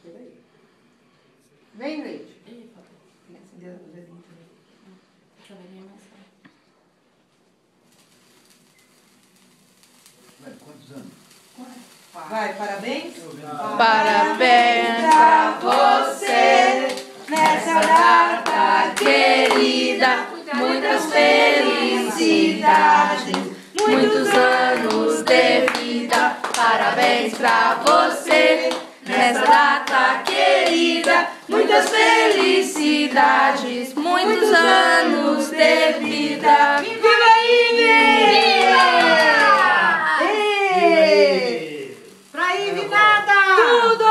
Peraí. Vem, Leite. Tem que acender o dedinho também. Essa velhinha é mais Vai, quantos anos? Vai, parabéns. Parabéns pra você nessa data querida, muitas felicidades, muitos anos de vida. Parabéns pra você nessa data querida, muitas felicidades, muitos anos de vida. Viva Ive! Pra Ive nada! Tudo!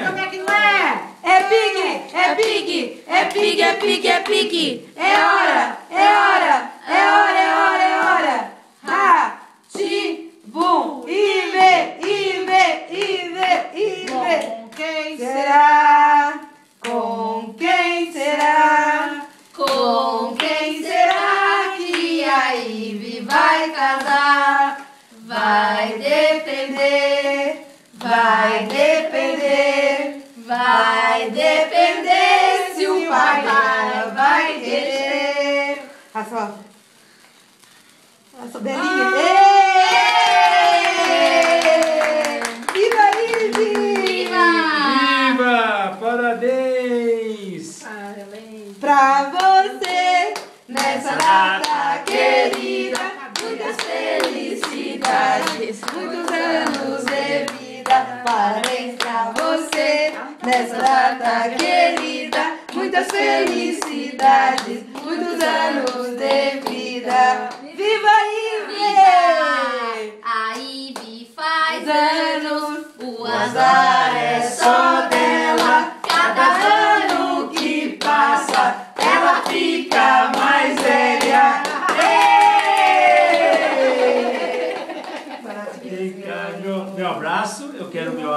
Como é que não é? É pig, é pig, é pig, é pig, é pig. É hora, é hora, é hora, é hora, é hora. Bum! Ive! Com quem Será? Com quem será? Com quem será que a Ive vai casar? Vai depender, vai depender, vai depender se o papai vai querer. A sua belinha. Viva Ive! Viva! Parabéns! Pra você Nessa data querida, muitas felicidades, muitos anos de vida. Parabéns pra você, nessa data querida, muitas felicidades, muitos anos de vida. Viva Ive! A Ive faz anos, o azar é só dela. Cada ano que passa, ela fica mais velha. Meu abraço, eu quero meu